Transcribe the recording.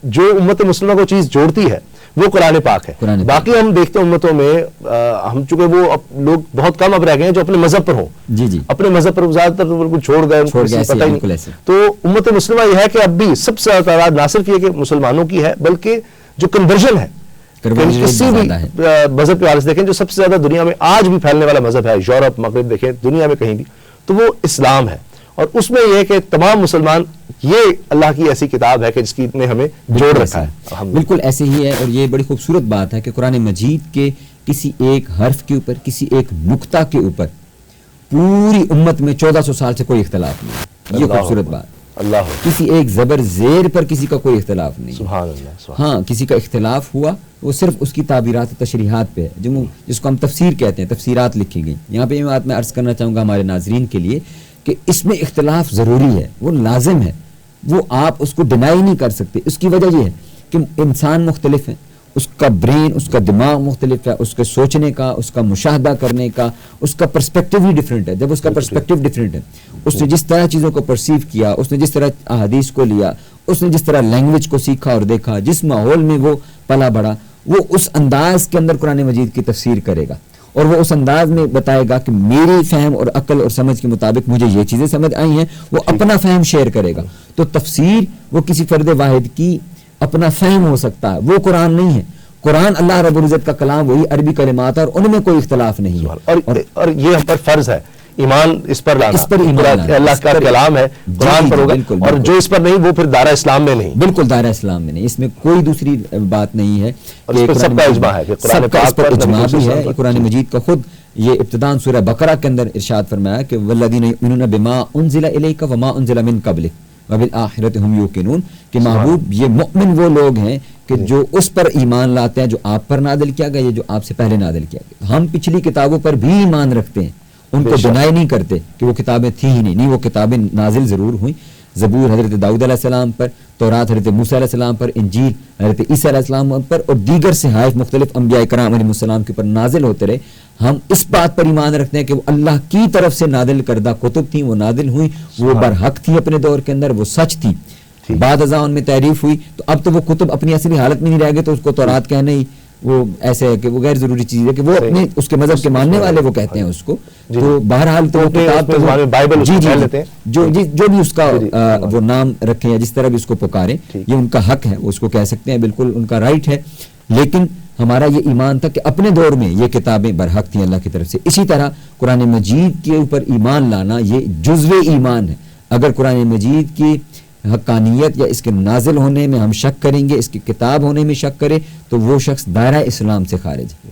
جو امت مسلمہ کو چیز جوڑتی ہے وہ قرآن پاک ہے. باقی ہم دیکھتے ہیں امتوں میں ہم چونکہ وہ لوگ بہت کم اب رہ گئے ہیں جو اپنے مذہب پر ہوں, اپنے مذہب پر زیادہ تر بالکل چھوڑ گئے, ان کو پتہ ہی نہیں. تو امت مسلمہ یہ ہے کہ اب بھی سب سے زیادہ تعداد نہ صرف یہ کہ مسلمانوں کی ہے بلکہ جو کنورژن ہے کسی بھی مذہب کے حوالے سے دیکھیں جو سب سے زیادہ دنیا میں آج بھی پھیلنے والا مذہب ہے, یورپ مغرب دیکھیں دنیا میں کہیں بھی, تو وہ اسلام ہے. اور اس میں یہ ہے کہ تمام مسلمان, یہ اللہ کی ایسی کتاب ہے کہ جس کی نے ہمیں جوڑ رکھا ہے. بالکل ایسے ہی ہے. اور یہ بڑی خوبصورت بات ہے کہ قرآن مجید کے کسی ایک حرف کے اوپر, کسی ایک نقطہ کے اوپر پوری امت میں 1400 سال سے کوئی اختلاف نہیں. یہ خوبصورت بات. اللہ کسی ایک زبر زیر پر کسی کا کوئی اختلاف نہیں. سبحان اللہ. ہاں کسی کا اختلاف ہوا وہ صرف اس کی تعبیرات و تشریحات پہ ہے, جس کو ہم تفسیر کہتے ہیں, تفسیرات لکھی گئی. یہاں پہ یہ بات میں عرض کرنا چاہوں گا ہمارے ناظرین کے لیے کہ اس میں اختلاف ضروری ہے, وہ لازم ہے, وہ آپ اس کو ڈینائی نہیں کر سکتے. اس کی وجہ یہ ہے کہ انسان مختلف ہے, اس کا برین, اس کا دماغ مختلف ہے, اس کے سوچنے کا, اس کا مشاہدہ کرنے کا, اس کا پرسپیکٹیو ہی ڈیفرنٹ ہے. جب اس کا پرسپیکٹیو ڈیفرنٹ ہے, اس نے جس طرح چیزوں کو پرسیو کیا, اس نے جس طرح احادیث کو لیا, اس نے جس طرح لینگویج کو سیکھا اور دیکھا, جس ماحول میں وہ پلا بڑھا, وہ اس انداز کے اندر قرآن مجید کی تفسیر کرے گا اور وہ اس انداز میں بتائے گا کہ میری فہم اور عقل اور سمجھ کے مطابق مجھے یہ چیزیں سمجھ آئی ہیں. وہ اپنا فہم شیئر کرے گا. تو تفسیر وہ کسی فرد واحد کی اپنا فہم ہو سکتا ہے, وہ قرآن نہیں ہے. قرآن اللہ رب العزت کا کلام, وہی عربی کلمات اور ان میں کوئی اختلاف نہیں ہے. اور یہ ہم پر فرض ہے ایمان اس پر لانا, اس پر ایمان لانا. اللہ کا کلام ہے, قرآن پر ہوگا. اور جو اس پر نہیں وہ پھر دائرہ اسلام میں نہیں. بالکل دائرہ اسلام میں نہیں. اس میں کوئی دوسری بات نہیں ہے. سب کا اجماع ہے کہ سب کا اس پر اجماع بھی ہے. قرآن مجید کا خود یہ ابتداء سورہ بقرہ کے اندر ارشاد فرمایا کہ والذین یؤمنون بما انزل الیک وما انزل من قبلک وبالآخرۃ ھم یوقنون, کہ محبوب یہ مؤمن وہ لوگ ہیں کہ جو اس پر ایمان لاتے ہیں جو آپ پر نازل کیا گیا, یہ جو آپ سے پہلے نازل کیا گیا. ہم پچھلی کتابوں پر بھی ایمان رکھتے ہیں, ان کو ڈینائی نہیں کرتے کہ وہ کتابیں تھیں ہی نہیں. وہ کتابیں نازل ضرور ہوئیں. زبور حضرت داؤد علیہ السلام پر, تورات حضرت موسیٰ علیہ السلام پر, انجیل حضرت عیسیٰ علیہ السلام پر اور دیگر صحائف مختلف انبیاء کرام علیہ السلام کے اوپر نازل ہوتے رہے. ہم اس بات پر ایمان رکھتے ہیں کہ وہ اللہ کی طرف سے نازل کردہ کتب تھیں, وہ نازل ہوئی, وہ برحق تھی اپنے دور کے اندر, وہ سچ تھی. بعد ازاں ان میں تعریف ہوئی تو اب تو وہ کتب اپنی اصلی حالت میں نہیں رہ گئے, تو اس کو تورات کہنا ہی وہ ایسے ہے کہ وہ غیر ضروری چیز ہے کہ وہ اپنے اس کے مذہب کے ماننے والے وہ کہتے ہیں اس کو. تو بہرحال تو کتاب جو بھی اس کا وہ نام رکھیں یا جس طرح بھی اس کو پکاریں, یہ ان کا حق ہے, وہ اس کو کہہ سکتے ہیں, بالکل ان کا رائٹ ہے. لیکن ہمارا یہ ایمان تھا کہ اپنے دور میں یہ کتابیں برحق تھیں اللہ کی طرف سے. اسی طرح قرآن مجید کے اوپر ایمان لانا یہ جزو ایمان ہے. اگر قرآن مجید کی حقانیت یا اس کے نازل ہونے میں ہم شک کریں گے, اس کی کتاب ہونے میں شک کرے, تو وہ شخص دائرہ اسلام سے خارج ہے.